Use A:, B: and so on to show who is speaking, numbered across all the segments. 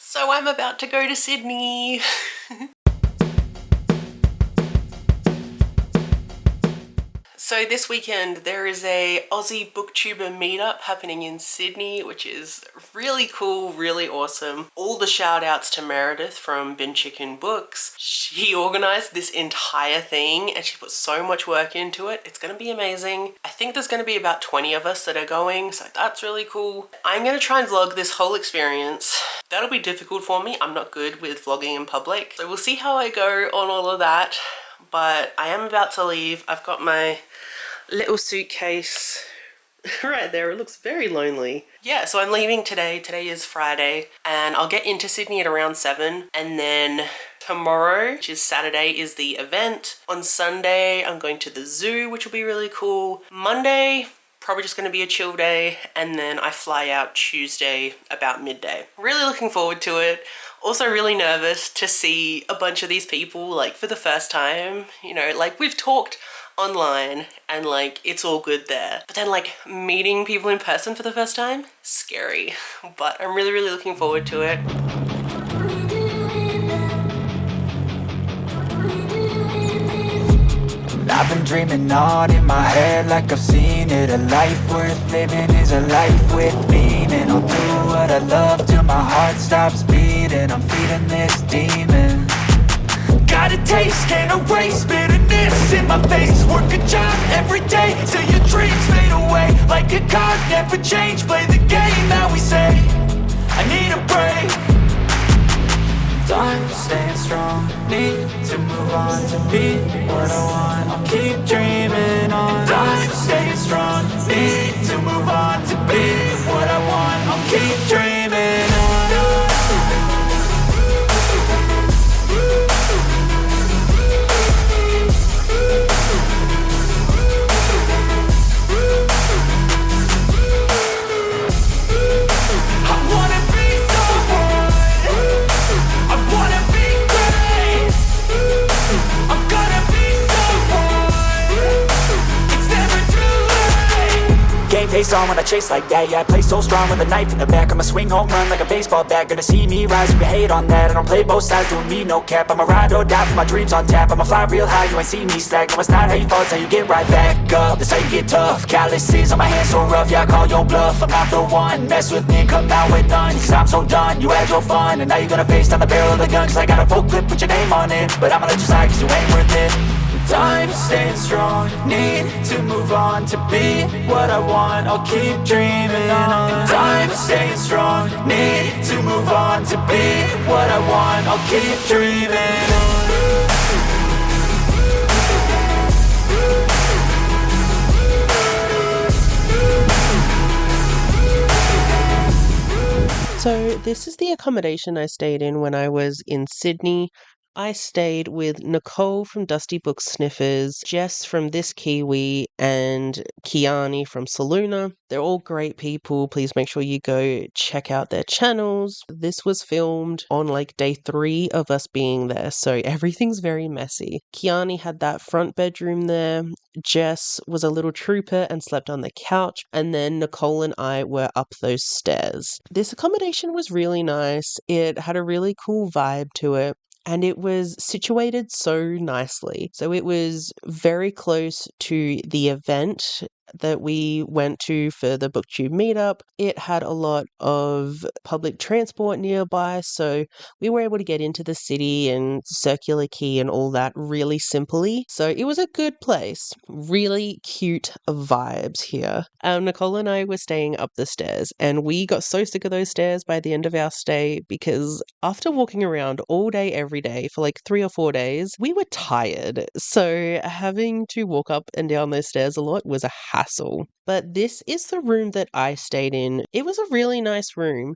A: So I'm about to go to Sydney. So this weekend there is a Aussie Booktuber meetup happening in Sydney, which is really cool, really awesome. All the shout outs to Meredith from Bin Chicken Books. She organised this entire thing and she put so much work into it. It's going to be amazing. I think there's going to be about 20 of us that are going, so that's really cool. I'm going to try and vlog this whole experience. That'll be difficult for me. I'm not good with vlogging in public. So we'll see how I go on all of that. But I am about to leave. I've got my little suitcase right there. It looks very lonely. Yeah, so I'm leaving today. Today is Friday and I'll get into Sydney at around 7, and then tomorrow, which is Saturday, is the event. On Sunday I'm going to the zoo, which will be really cool. Monday, probably just going to be a chill day, and then I fly out Tuesday about midday. Really looking forward to it. Also really nervous to see a bunch of these people like for the first time. You know, like we've talked online and like it's all good there, but then like meeting people in person for the first time, scary. But I'm really looking forward to it.
B: I've been dreaming on in my head like I've seen it. A life worth living is a life with meaning. I'll do what I love till my heart stops beating. I'm feeding this demon. Got a taste, can't erase bitterness in my face. Work a job every day till your dreams fade away. Like a card, never change, play the game that we say. I need a break. Time staying strong, need to move on to be what I want. I'll keep dreaming on. Time staying strong, need to move on to be what I want. I'll keep dreaming on. Face on when I chase like that, yeah, I play so strong with a knife in the back. I'ma swing home run like a baseball bat. Gonna see me rise, you can hate on that. I don't play both sides, doing me no cap. I'ma ride or die for my dreams on tap. I'ma fly real high, you ain't see me slack. No, it's not how you fall, it's how you get right back up. That's how you get tough. Calluses on my hands so rough, yeah, I call your bluff. I'm not the one, mess with me and come out with none. Cause I'm so done, you had your fun, and now you're gonna face down the barrel of the gun. Cause I got a full clip, put your name on it, but I'ma let you slide cause you ain't worth it. Time staying strong, need to move on to be what I want. I'll keep dreaming on. Time staying strong, need to move on to be what I want. I'll keep dreaming on.
A: So this is the accommodation I stayed in when I was in Sydney. I stayed with Nicole from Dusty Book Sniffers, Jess from This Kiwi, and Kiani from Saluna. They're all great people. Please make sure you go check out their channels. This was filmed on like day 3 of us being there, so everything's very messy. Kiani had that front bedroom there. Jess was a little trooper and slept on the couch, and then Nicole and I were up those stairs. This accommodation was really nice. It had a really cool vibe to it. And it was situated so nicely. So it was very close to the event that we went to for the Booktube meetup. It had a lot of public transport nearby, so we were able to get into the city and Circular Quay and all that really simply. So it was a good place. Really cute vibes here. Nicole and I were staying up the stairs, and we got so sick of those stairs by the end of our stay because after walking around all day every day for like 3 or 4 days, we were tired. So having to walk up and down those stairs a lot was a hassle. But this is the room that I stayed in. It was a really nice room.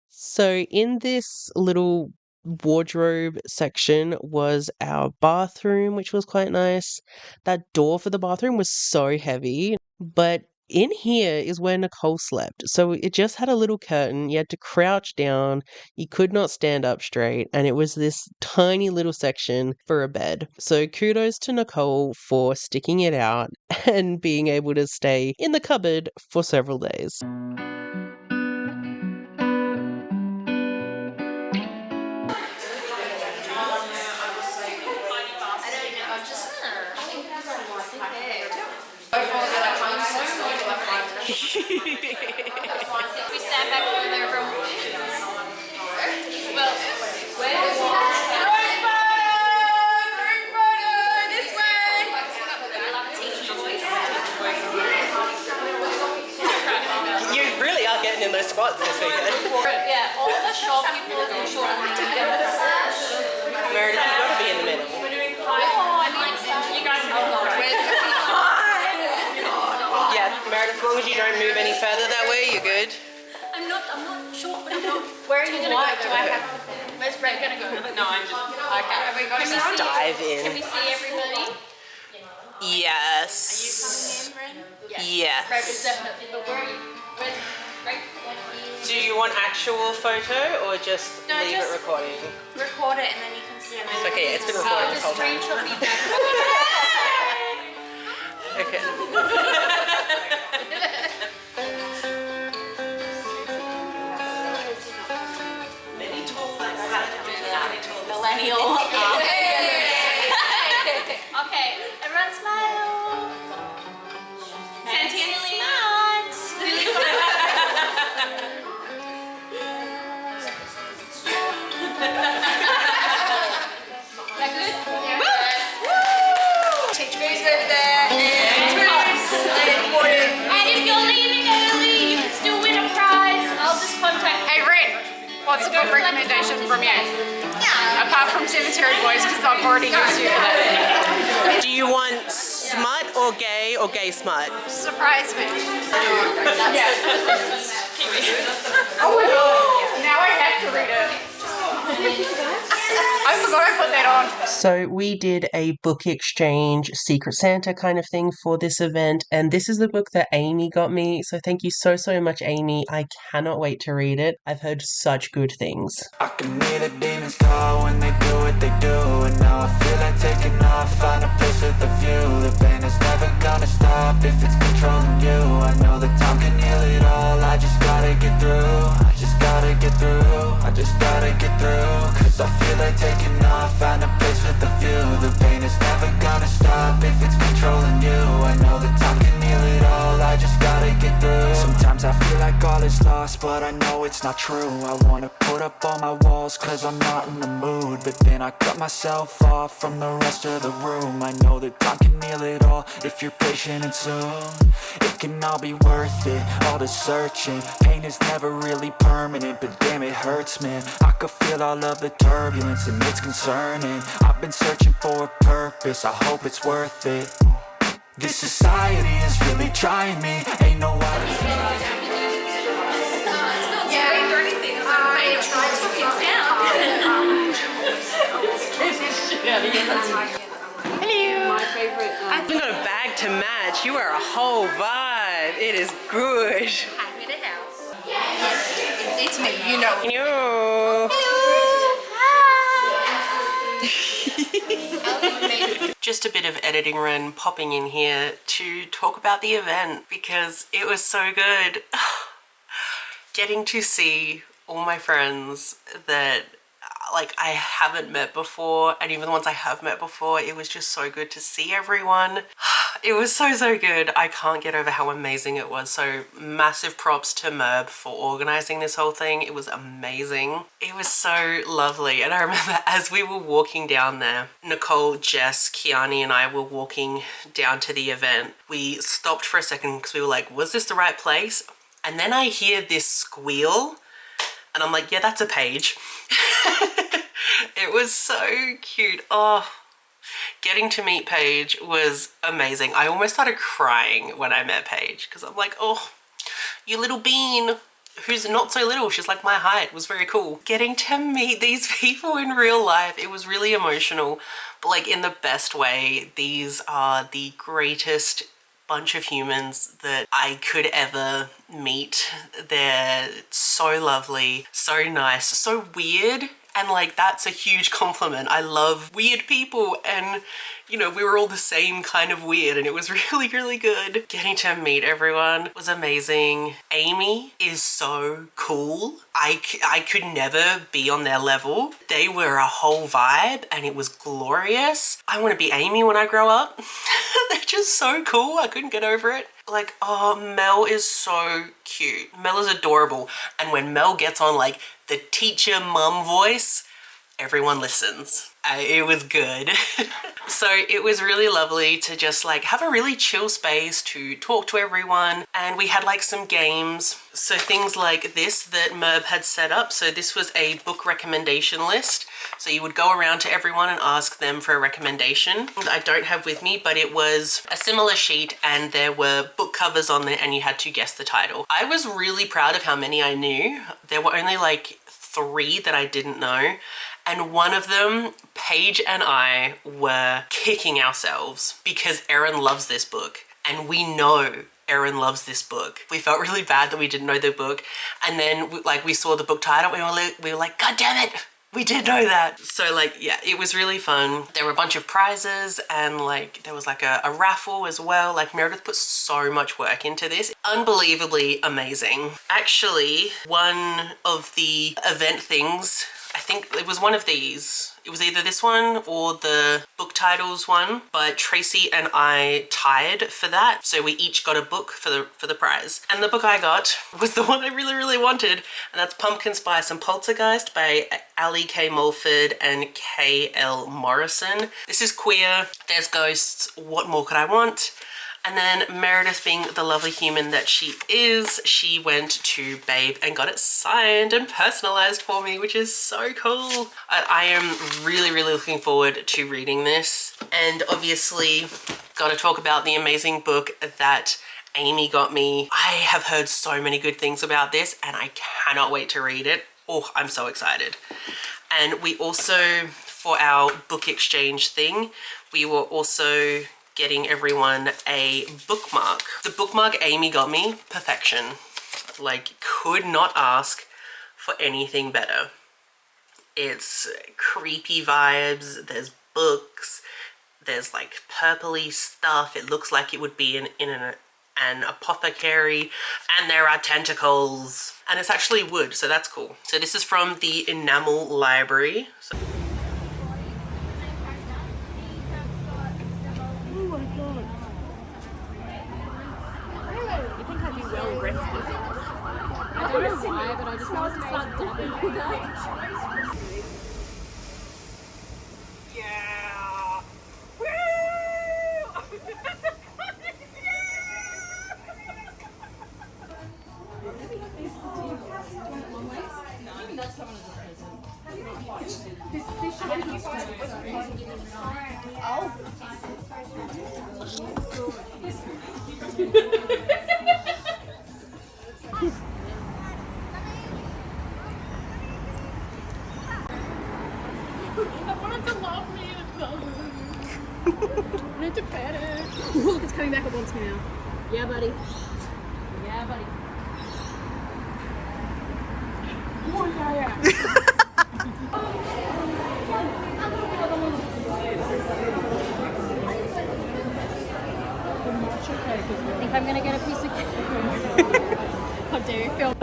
A: So in this little wardrobe section was our bathroom, which was quite nice. That door for the bathroom was so heavy, but in here is where Nicole slept. So it just had a little curtain. You had to crouch down. You could not stand up straight. And it was this tiny little section for a bed. So kudos to Nicole for sticking it out and being able to stay in the cupboard for several days.
C: We stand back from the room. Well, where's this way.
A: You really are getting in those squats this weekend.
C: Yeah, all the short people and short together.
A: Meredith, you gotta be in the middle.
C: Oh, I mean, you guys have where's the
A: Yeah, Meredith, as long as you don't move any further that way, you're good.
C: I'm not short, but I'm not. Where are you gonna go? Do I have? Where's Wren gonna go? No, I'm just. Okay. Have we got
A: Just dive in.
C: Can we see everybody?
A: Yes.
C: Are you coming in, Wren?
A: Yes.
C: Wren is definitely. But where are you? Where's Wren?
A: Do you want actual photo or just
C: No,
A: leave
C: just
A: it recording?
C: record it and then you can see it.
A: It's okay, it's been recorded this whole time.
C: Screenshot me back.
A: Okay. Many tall like
C: Millennial. Okay, everyone smile. Sentient smiles. That good? Yes. Teachers over there. And if you're leaving early, you can still win a prize. I'll just contact.
D: Hey Wren, what's a good recommendation from you? Apart from Cemetery Boys, because I've already used you for that.
A: Do you want smut or gay smut?
D: Surprise me. Oh my god, now I have to read it. I forgot I put that on.
A: So we did a book exchange, Secret Santa kind of thing for this event, and this is the book that Amy got me. So thank you so much, Amy. I cannot wait to read it. I've heard such good things.
B: I can hear the demons call when they do what they do. And now I feel like taking off, find a place with a view. The pain is never gonna stop if it's controlling you. I know that time can heal it all, I just gotta get through. I just gotta get through, I just gotta get through. Cause I feel like taking off, find a place with a view. The pain is never gonna stop if it's controlling you. I know that time can heal it all, I just gotta get through. Sometimes I feel like all is lost, but I know it's not true. I wanna put up all my walls cause I'm not in the mood. But then I cut myself off from the rest of the room. I know that time can heal it all if you're patient and soon. It can all be worth it, all the searching. Pain is never really permanent, but damn it hurts, man. I could feel all of the turbulence and it's concerning. I've been searching for a purpose, I hope it's worth it. This society is really trying me, ain't no other.
C: I tried to get
D: Hello. My favorite.
A: You got a bag to match. You are a whole vibe. It is good.
C: Happy to house.
D: It's me, you know.
A: Just a bit of editing, Wren, popping in here to talk about the event because it was so good. Getting to see all my friends that like I haven't met before, and even the ones I have met before, it was just so good to see everyone. It was so good. I can't get over how amazing it was. So massive props to Merb for organizing this whole thing. It was amazing. It was so lovely. And I remember as we were walking down there, Nicole, Jess, Kiani and I were walking down to the event. We stopped for a second because we were like, was this the right place? And then I hear this squeal and I'm like, yeah, that's a page. It was so cute. Oh, getting to meet Paige was amazing. I almost started crying when I met Paige because I'm like, oh, you little bean who's not so little. She's like my height. It was very cool. Getting to meet these people in real life, it was really emotional, but like in the best way. These are the greatest bunch of humans that I could ever meet. They're so lovely, so nice, so weird, and like that's a huge compliment. I love weird people, and you know, we were all the same kind of weird, and it was really good. Getting to meet everyone was amazing. Amy is so cool. I could never be on their level. They were a whole vibe and it was glorious. I want to be Amy when I grow up. They're which is so cool. I couldn't get over it. Like, oh, Mel is so cute. Mel is adorable. And when Mel gets on like the teacher mum voice, everyone listens. It was good. So it was really lovely to just like have a really chill space to talk to everyone. And we had like some games. So things like this that Merb had set up. So this was a book recommendation list. So you would go around to everyone and ask them for a recommendation. I don't have with me, but it was a similar sheet and there were book covers on there and you had to guess the title. I was really proud of how many I knew. There were only like 3 that I didn't know. And one of them, Paige and I were kicking ourselves because Erin loves this book. And we know Erin loves this book. We felt really bad that we didn't know the book. And then we saw the book title and we were like, God damn it, we did know that. So like, yeah, it was really fun. There were a bunch of prizes and like there was like a raffle as well. Like Meredith put so much work into this. Unbelievably amazing. Actually, one of the event things, I think it was one of these. It was either this one or the book titles one, but Tracy and I tied for that. So we each got a book for the prize. And the book I got was the one I really, really wanted. And that's Pumpkin Spice and Poltergeist by Ali K. Mulford and K.L. Morrison. This is queer. There's ghosts. What more could I want? And then Meredith, being the lovely human that she is, she went to Babe and got it signed and personalized for me, which is so cool. I am really, really looking forward to reading this. And obviously, gotta talk about the amazing book that Amy got me. I have heard so many good things about this and I cannot wait to read it. Oh, I'm so excited. And we also, for our book exchange thing, we were also getting everyone a bookmark. The bookmark Amy got me, perfection. Like, could not ask for anything better. It's creepy vibes, there's books, there's like purpley stuff. It looks like it would be in an apothecary, and there are tentacles. And it's actually wood, so that's cool. So this is from the Enamel Library. So
D: I don't know why, but I just wanted to start dabbing with that.
A: yeah!
D: I wanted to love me and it doesn't. I need to pet it. Look, it's coming back, it wants me now. Yeah, buddy. Yeah, buddy. Oh, yeah. I think I'm gonna get a piece of cake. How dare you feel?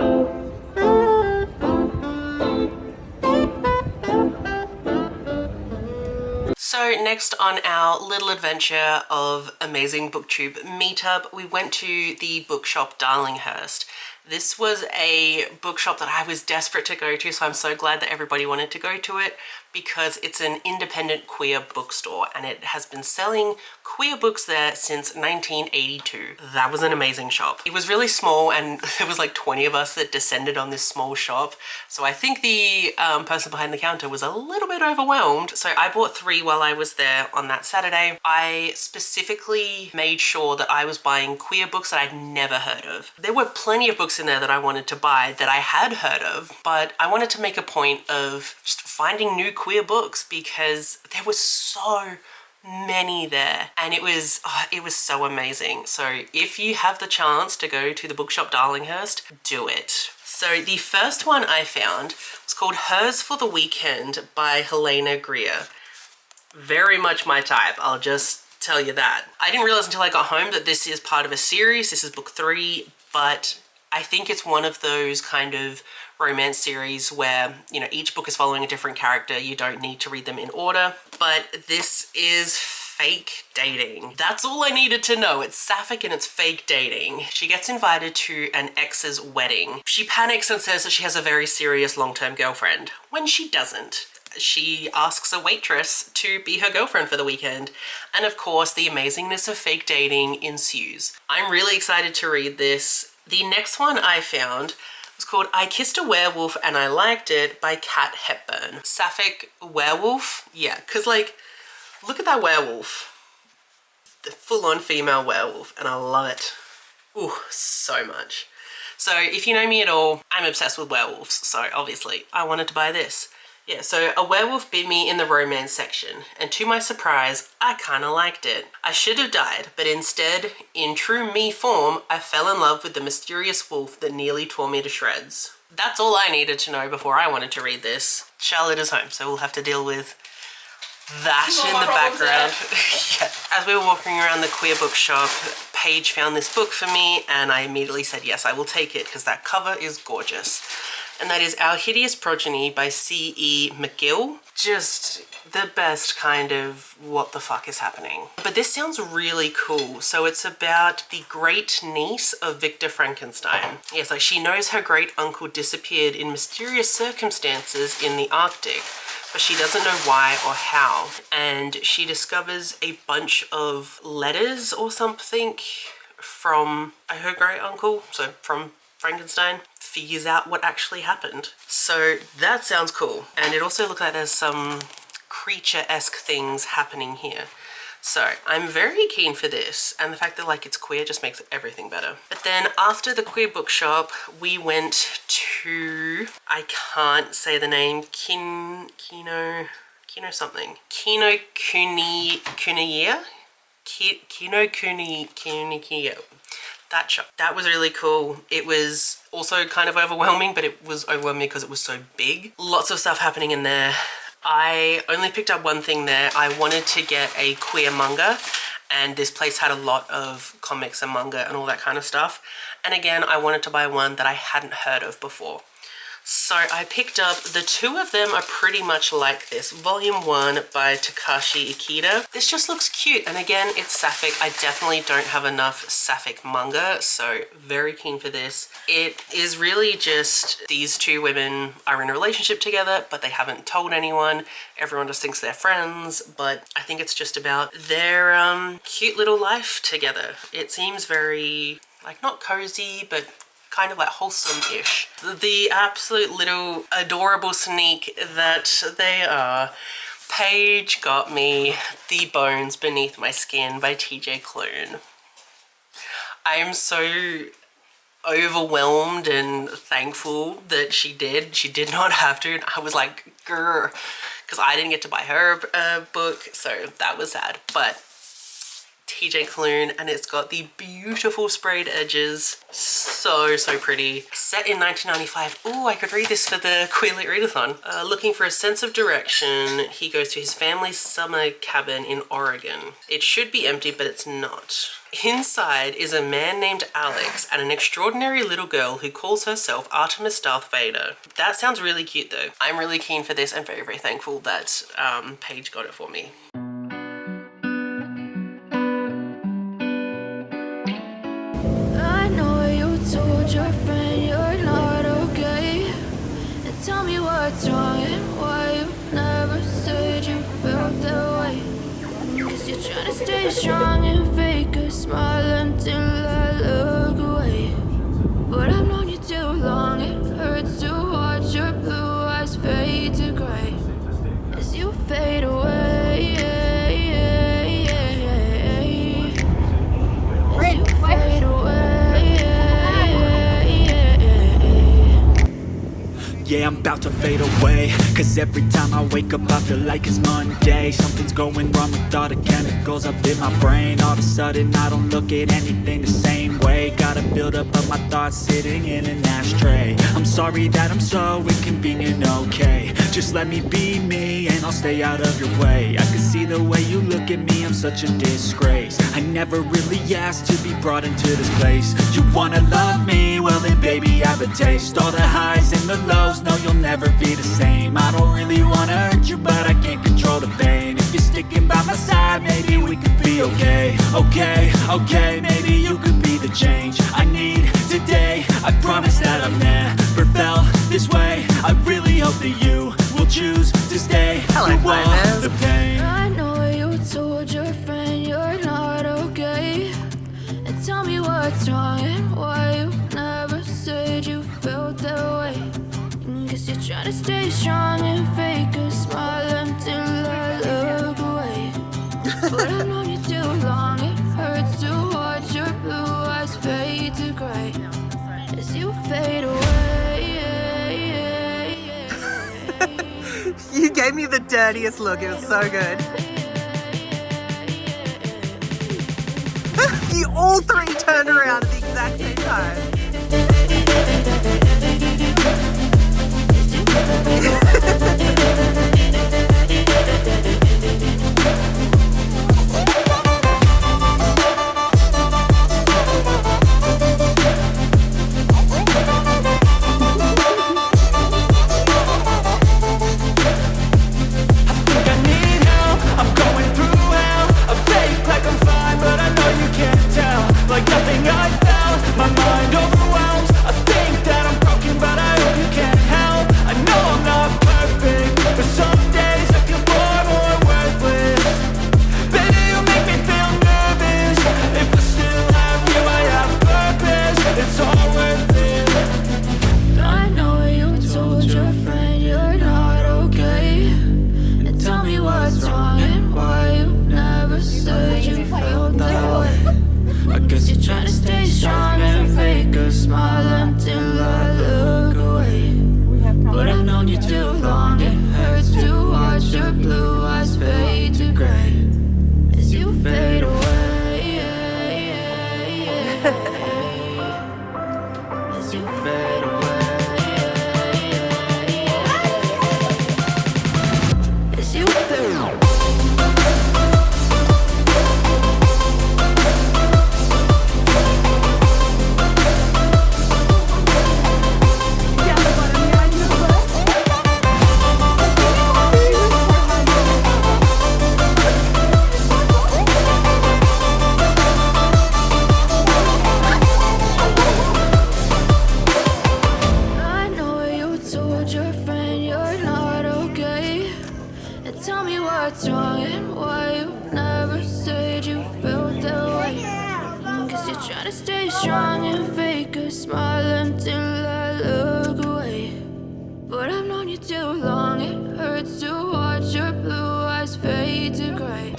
A: So next on our little adventure of amazing Booktube meetup, we went to the bookshop Darlinghurst. This was a bookshop that I was desperate to go to, so I'm so glad that everybody wanted to go to it because it's an independent queer bookstore and it has been selling queer books there since 1982. That was an amazing shop. It was really small and there was like 20 of us that descended on this small shop. So I think the person behind the counter was a little bit overwhelmed. So I bought 3 while I was there on that Saturday. I specifically made sure that I was buying queer books that I'd never heard of. There were plenty of books in there that I wanted to buy that I had heard of, but I wanted to make a point of just finding new queer books because there were so many there and it was so amazing. So if you have the chance to go to the bookshop Darlinghurst, do it. So the first one I found was called Hers for the Weekend by Helena Greer. Very much my type, I'll just tell you that. I didn't realize until I got home that this is part of a series. This is book 3, but I think it's one of those kind of romance series where, each book is following a different character. You don't need to read them in order, but this is fake dating. That's all I needed to know. It's sapphic and it's fake dating. She gets invited to an ex's wedding. She panics and says that she has a very serious long-term girlfriend, when she doesn't. She asks a waitress to be her girlfriend for the weekend. And of course, the amazingness of fake dating ensues. I'm really excited to read this. The next one I found was called I Kissed a Werewolf and I Liked It by Kat Hepburn. Sapphic werewolf? Yeah, because like, look at that werewolf. The full-on female werewolf, and I love it. Ooh, so much. So if you know me at all, I'm obsessed with werewolves, so obviously I wanted to buy this. Yeah, so a werewolf bit me in the romance section, and to my surprise, I kinda liked it. I should have died, but instead, in true me form, I fell in love with the mysterious wolf that nearly tore me to shreds. That's all I needed to know before I wanted to read this. Charlotte is home, so we'll have to deal with that in the background. Yeah. As we were walking around the queer bookshop, Paige found this book for me, and I immediately said, yes, I will take it, because that cover is gorgeous. And that is Our Hideous Progeny by C.E. McGill. Just the best kind of what the fuck is happening. But this sounds really cool. So it's about the great niece of Victor Frankenstein. Yes, like she knows her great uncle disappeared in mysterious circumstances in the Arctic, but she doesn't know why or how. And she discovers a bunch of letters or something from her great uncle, so from Frankenstein, figures out what actually happened. So that sounds cool. And it also looks like there's some creature-esque things happening here. So I'm very keen for this, and the fact that like it's queer just makes everything better. But then after the queer bookshop, we went to, I can't say the name, Kinokuniya? That shop. That was really cool. It was also kind of overwhelming, but it was overwhelming because it was so big. Lots of stuff happening in there. I only picked up one thing there. I wanted to get a queer manga, and this place had a lot of comics and manga and all that kind of stuff. And again, I wanted to buy one that I hadn't heard of before. So I picked up, the two of them are pretty much like this. Volume 1 by Takashi Ikeda. This just looks cute, and again, it's sapphic. I definitely don't have enough sapphic manga, so very keen for this. It is really just these two women are in a relationship together, but they haven't told anyone. Everyone just thinks they're friends, but I think it's just about their cute little life together. It seems very, like, not cozy, but kind of like wholesome-ish. The absolute little adorable sneak that they are. Paige got me The Bones Beneath My Skin by TJ Klune. I am so overwhelmed and thankful that she did. She did not have to. I was like, grr, because I didn't get to buy her a book, so that was sad. But TJ Klune, and it's got the beautiful sprayed edges. So pretty. Set in 1995. Oh, I could read this for the Queer Lit Readathon. Looking for a sense of direction, he goes to his family's summer cabin in Oregon. It should be empty, but it's not. Inside is a man named Alex and an extraordinary little girl who calls herself Artemis Darth Vader. That sounds really cute though. I'm really keen for this and very, very thankful that Paige got it for me.
E: Told your friend you're not okay, and tell me what's wrong and why you never said you felt that way. Cause you're trying to stay strong and fake a smile until I look away. But I've known you too long, it hurts to watch your blue eyes fade to gray as you fade away. As you fade away.
B: Yeah, I'm about to fade away, cause every time I wake up I feel like it's Monday. Something's going wrong with all the chemicals up in my brain. All of a sudden I don't look at anything the same way. Got a buildup of my thoughts sitting in an ashtray. I'm sorry that I'm so inconvenient, okay. Just let me be me and I'll stay out of your way. I can see the way you look at me, I'm such a disgrace. I never really asked to be brought into this place. You wanna love me? Well then baby I have a taste. All the highs and the lows, no you'll never be the same. I don't really wanna hurt you, but I can't control the pain. If you're sticking by my side, maybe we okay, okay, maybe you could be the change I need today. I promise that I've never felt this way. I really hope that you will choose to stay through all the pain.
E: I know you told your friend you're not okay, and tell me what's wrong and why you never said you felt that way. Guess you're trying to stay strong and fake a smile until I look away. But I've known you too long, it hurts to watch your blue eyes fade to gray as you fade away.
F: You gave me the dirtiest look. It was so good. You all three turned around at the exact same time.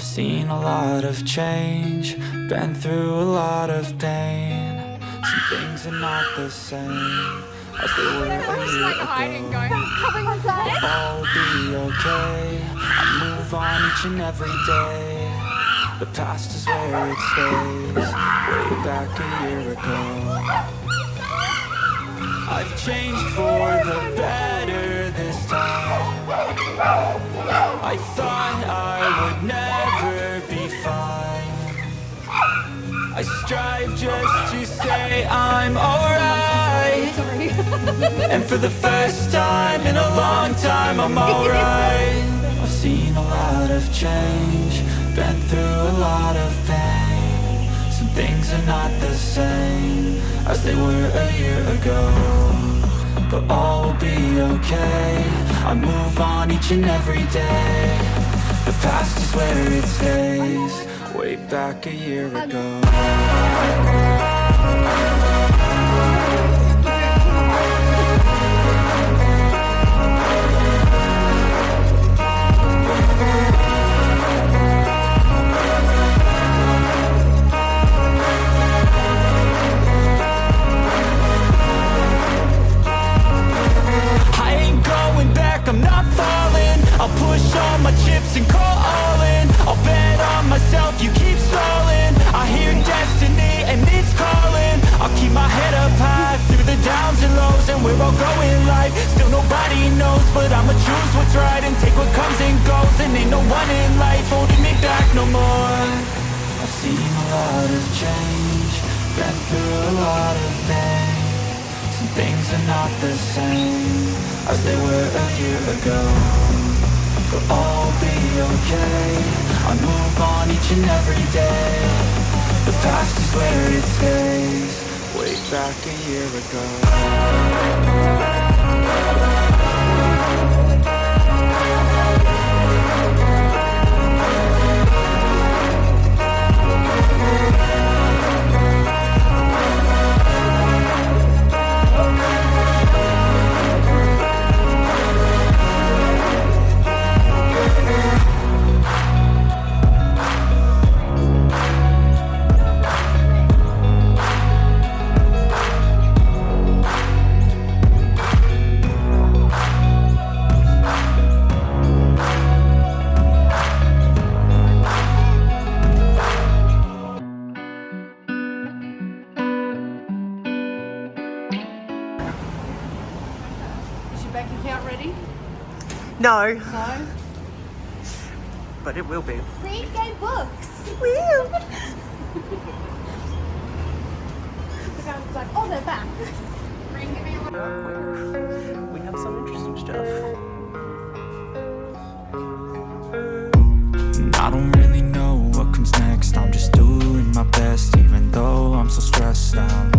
B: Seen a lot of change, been through a lot of pain. Some things are not the same as they were a year ago. But all will be okay. I move on each and every day. The past is where it stays, way back a year ago. I've changed for the better this time. I thought I would never be fine. I strive just to say I'm alright. And for the first time in a long time I'm alright. I've seen a lot of change, been through a lot of pain. Some things are not the same as they were a year ago. But all will be okay. I move on each and every day. The past is where it stays, way back a year ago. I'm not falling. I'll push all my chips and call all in. I'll bet on myself, you keep stalling. I hear destiny and it's calling. I'll keep my head up high through the downs and lows, and we're all growing life. Still nobody knows, but I'ma choose what's right and take what comes and goes. And ain't no one in life holding me back no more. I've seen a lot of change, been through a lot of pain. Some things are not the same as they were a year ago. But all will be okay. I move on each and every day. past is where it stays. Way back a year ago.
D: Is your bank account ready?
F: No,
D: No.
F: but it will be.
E: Read gay books.
F: Woo!
D: The guy was like, oh, they're back.
F: We have some interesting stuff.
B: I don't really know what comes next. I'm just doing my best, even though I'm so stressed out.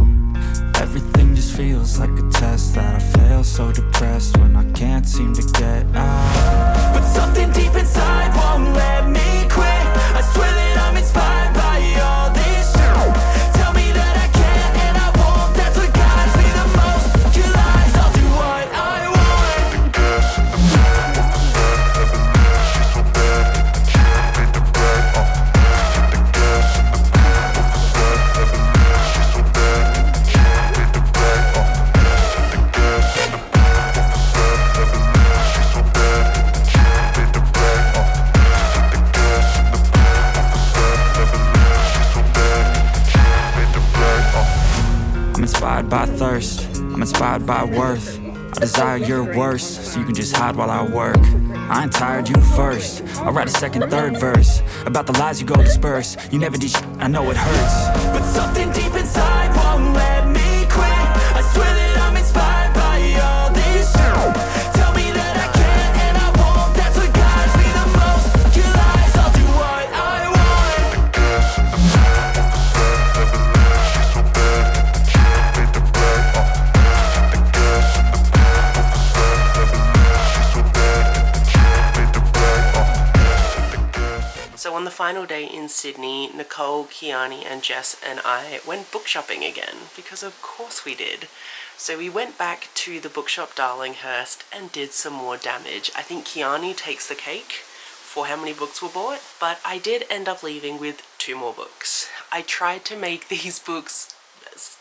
B: Everything just feels like a test that I fail, so depressed when I can't seem to get out. But something deep inside won't let me quit. I swear that I'm inspired by all this shit. Tell me that I can and I won't. That's what guides me the most. Your lies, I'll do what I want. I'm inspired by thirst, I'm inspired by worth. I desire your worst, so you can just hide while I work. I ain't tired, you first. I'll write a second, third verse about the lies you go disperse. You never did shit, I know it hurts. But something deep inside won't let me quit. I swear that I'm inspired by all this shit. Tell me that I can and I won't. That's what guides me the most. Your lies, I'll do what I want.
A: So on the final day in Sydney, Nicole, Kiani and Jess and I went book shopping again, because of course we did. So we went back to the bookshop Darlinghurst and did some more damage. I think Kiani takes the cake for how many books were bought, but I did end up leaving with 2 more books. I tried to make these books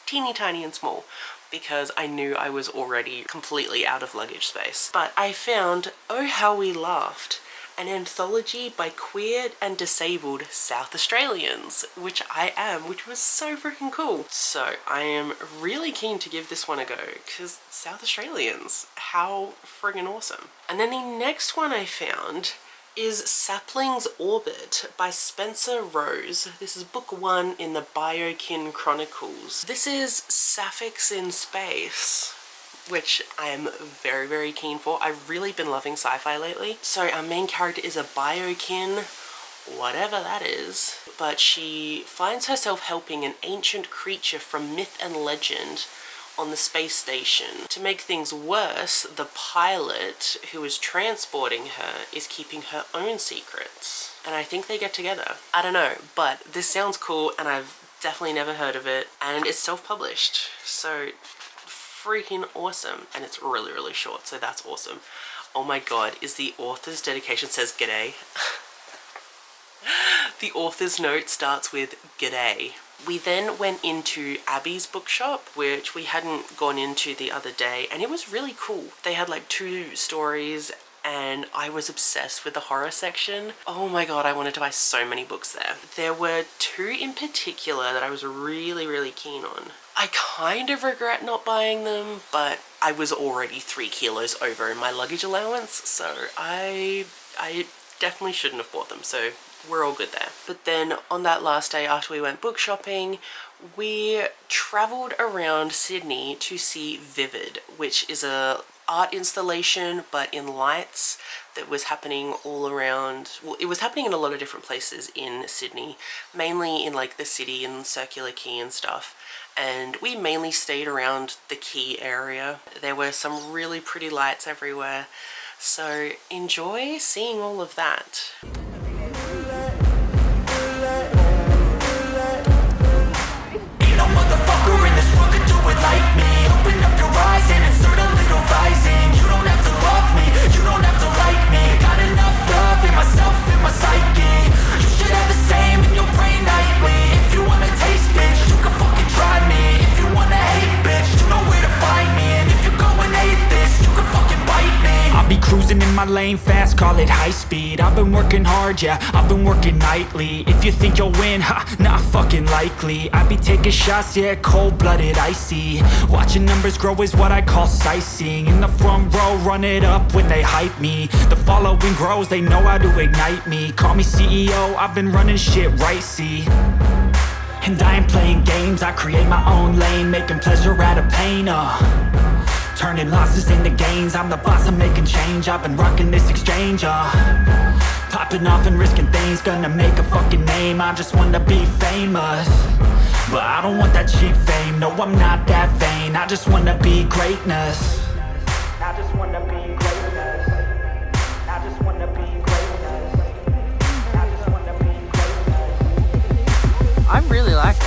A: teeny tiny and small because I knew I was already completely out of luggage space. But I found Oh How We Laughed, an anthology by queer and disabled South Australians, which I am, which was so freaking cool. So I am really keen to give this one a go, because South Australians, how friggin' awesome. And then the next one I found is Sapling's Orbit by Spencer Rose. This is book 1 in the Biokin Chronicles. This is Sapphics in Space, which I am very, very keen for. I've really been loving sci-fi lately. So our main character is a biokin, whatever that is, but she finds herself helping an ancient creature from myth and legend on the space station. To make things worse, the pilot who is transporting her is keeping her own secrets. And I think they get together. I don't know, but this sounds cool and I've definitely never heard of it. And it's self-published, so freaking awesome. And it's really, really short, so that's awesome. Oh my god, is the author's dedication says g'day. The author's note starts with g'day. We then went into Abby's bookshop, which we hadn't gone into the other day, and it was really cool. They had like 2 stories and I was obsessed with the horror section. Oh my god, I wanted to buy so many books there. There were 2 in particular that I was really, really keen on. I kind of regret not buying them, but I was already 3 kilos over in my luggage allowance, so I definitely shouldn't have bought them, so we're all good there. But then on that last day after we went book shopping, we travelled around Sydney to see Vivid, which is a art installation, but in lights, that was happening all around. Well, it was happening in a lot of different places in Sydney, mainly in like the city and Circular Quay and stuff. And we mainly stayed around the Quay area. There were some really pretty lights everywhere. So enjoy seeing all of that.
B: Ain't no motherfucker in this world could do it like me. Open up your eyes and insert a little rising. You don't have to love me, you don't have to like me. Got enough love in myself, in my psyche. You should have the same in your brain nightly. If you wanna taste, bitch, you can fucking try me. If you wanna hate, bitch, you know where to find me. And if you go and hate this, you can fucking bite me. I'll be cruising in my lane fast, call it high speed. I've been working hard, yeah, I've been working nightly. If you think you'll win, ha, not fucking likely. I be taking shots, yeah, cold-blooded, icy. Watching numbers grow is what I call sightseeing. In the front row, run it up when they hype me. The following grows, they know how to ignite me. Call me CEO, I've been running shit right, see. And I ain't playing games, I create my own lane. Making pleasure out of pain, turning losses into gains. I'm the boss, I'm making change. I've been rocking this exchange, popping off and risking things. Gonna make a fucking name, I just wanna be famous. But I don't want that cheap fame, no I'm not that vain. I just wanna be greatness. I just wanna be greatness. I just wanna be greatness. I just wanna be greatness.
F: I really like it.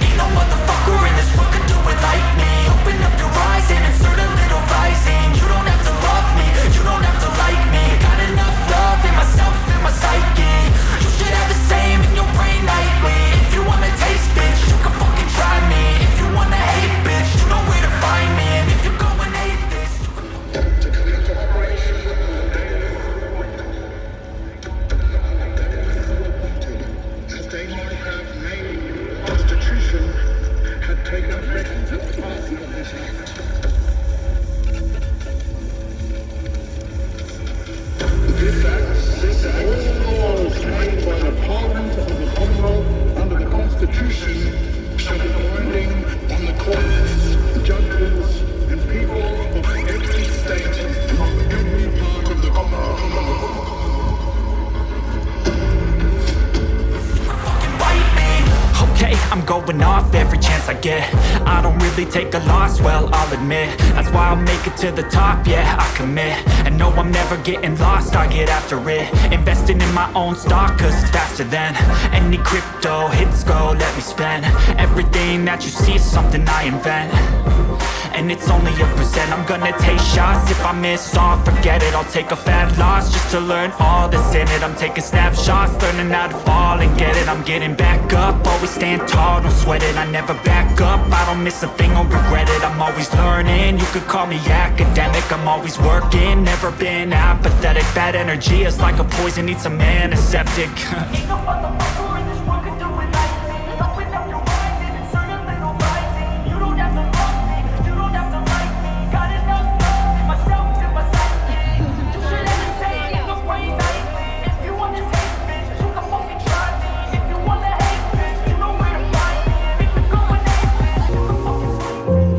B: Ain't no motherfucker in this world could do it like me. Open up your eyes and insert a little rising. You don't have to love me, you don't have to like me. Got enough love in myself, in my psyche. You should have the same in your brain nightly. If you wanna taste, bitch, you can fucking try me. If you wanna hate, bitch, you know where to find me. And if you go and hate this, you can to come into operation as they might have made the Constitution had taken effect at the passing of this act. This act, all laws made by the Parliament of the Commonwealth under the Constitution shall be binding on the courts, judges, and people of every state from every part of the Commonwealth. Okay, I'm going off every chance I get. I don't really take a loss, well, I'll admit. That's why I'll make it to the top, yeah, I commit. And no, I'm never getting lost, I get after it. Investing in my own stock, cause it's faster than any crypto hits go, let me spend. Everything that you see is something I invent. And it's only a percent. I'm gonna take shots. If I miss all, forget it. I'll take a fat loss just to learn all that's in it. I'm taking snapshots, learning how to fall and get it. I'm getting back up, always stand tall, don't sweat it. I never back up, I don't miss a thing or regret it. I'm always learning, you could call me academic. I'm always working, never been apathetic. Bad energy is like a poison, needs some antiseptic. Ain't no motherfucker in this world could do it like me. Open up your mind and insert a little rising. You don't have to love me, you don't have to like me. Got enough love in myself, in my psyche. You should have the same in your brain nightly. If you want to taste, bitch, you can fucking try me. If you want to hate, bitch, you know where to find me. If you go and hate, bitch, you can fucking find me.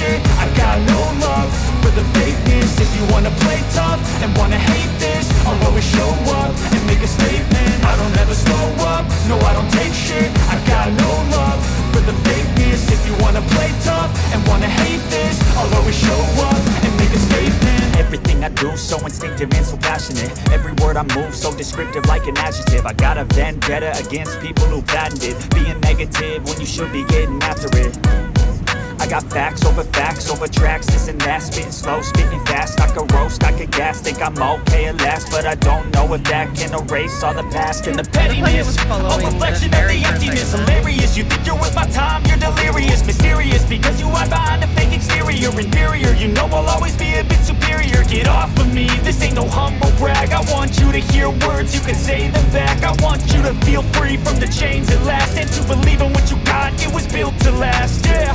B: shit. I got no love for the fakeness. If you wanna play tough and wanna hate this, I'll always show up and make a statement. I don't ever slow up, no I don't take shit. I got no love for the fakeness. If you wanna play tough and wanna hate this, I'll always show up and make a statement. Everything I do so instinctive and so passionate. Every word I move so descriptive like an adjective. I got a vendetta against people who patented being negative when you should be getting after it. I got facts over tracks, this and that. Spitting slow, spitting fast, I could roast, I could gas. Think I'm okay at last, but I don't know if that can erase all the past and the pettiness. A reflection of the emptiness, hilarious. You think you're with my time, you're delirious. Mysterious, because you hide behind a fake exterior. Inferior, you know I'll always be a bit superior. Get off of me, this ain't no humble brag. I want you to hear words, you can say them back. I want you to feel free from the chains at last, and to believe in what you got, it was built to last, yeah.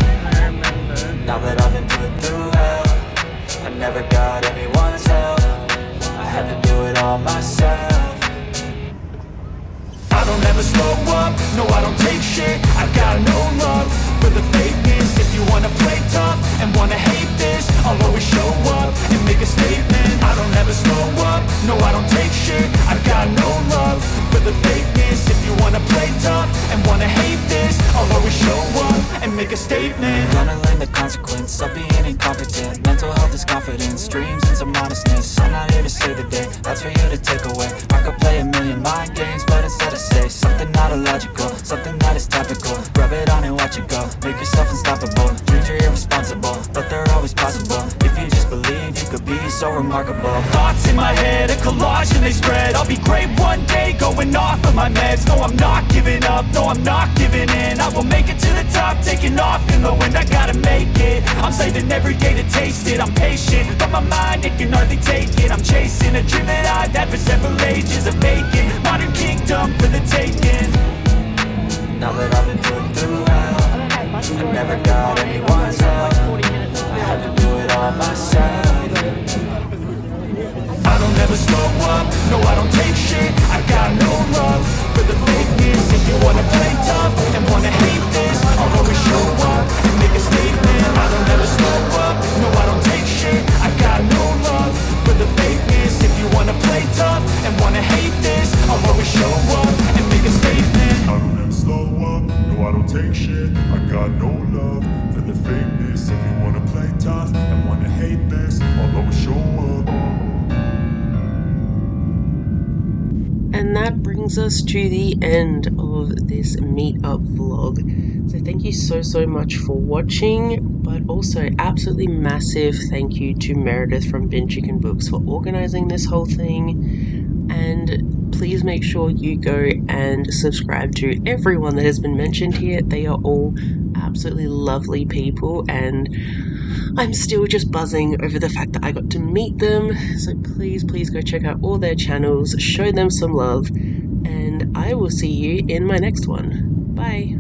B: Now that I've been put through hell, I never got anyone's help. I had to do it all myself. I don't ever slow up, no I don't take shit. I got no love for the fakeness. If you wanna play tough and wanna hate this, I'll always show up and make a statement. I don't ever slow up, no I don't take shit. I got no love for the fakeness. If you wanna play tough and wanna hate this, I'll always show up and make a statement. Gonna learn the consequence of being incompetent. Mental health is confidence, dreams and some honestness. I'm not here to save the day, that's for you to take away. I could play a million mind games, but instead I say something not illogical, something that is topical. Rub it on and watch it go, make yourself unstoppable. Dreams are irresponsible, but they're always possible. If you just believe, you could be so remarkable. Thoughts in my head, a collage and they spread. I'll be great one day, going off of my meds. No, I'm not giving up, no, I'm not giving in. I will make it to the top, taking off in the wind. I gotta make it, I'm saving every day to taste it. I'm patient, but my mind, it can hardly take it. I'm chasing a dream that I've had for several ages of making modern kingdom for the taking. Now that I've been put through hell, I never got anyone's help. I had to do it all myself. I don't ever slow up, no I don't take shit. I got no love for the fakeness. If you wanna play tough and wanna hate this, I'll always show up and make a statement. I don't ever slow up, no I don't take shit. I got no love for the fakeness. If you wanna play tough and wanna hate this, I'll always show up and make a statement. I don't ever slow up, no I don't take shit. I got no love for the fakeness. If you wanna play tough and wanna hate this, I'll always show up.
A: And that brings us to the end of this meetup vlog. So thank you so much for watching, but also absolutely massive thank you to Meredith from Binge Chicken Books for organizing this whole thing. And please make sure you go and subscribe to everyone that has been mentioned here. They are all absolutely lovely people, and I'm still just buzzing over the fact that I got to meet them. So please go check out all their channels, show them some love, and I will see you in my next one. Bye.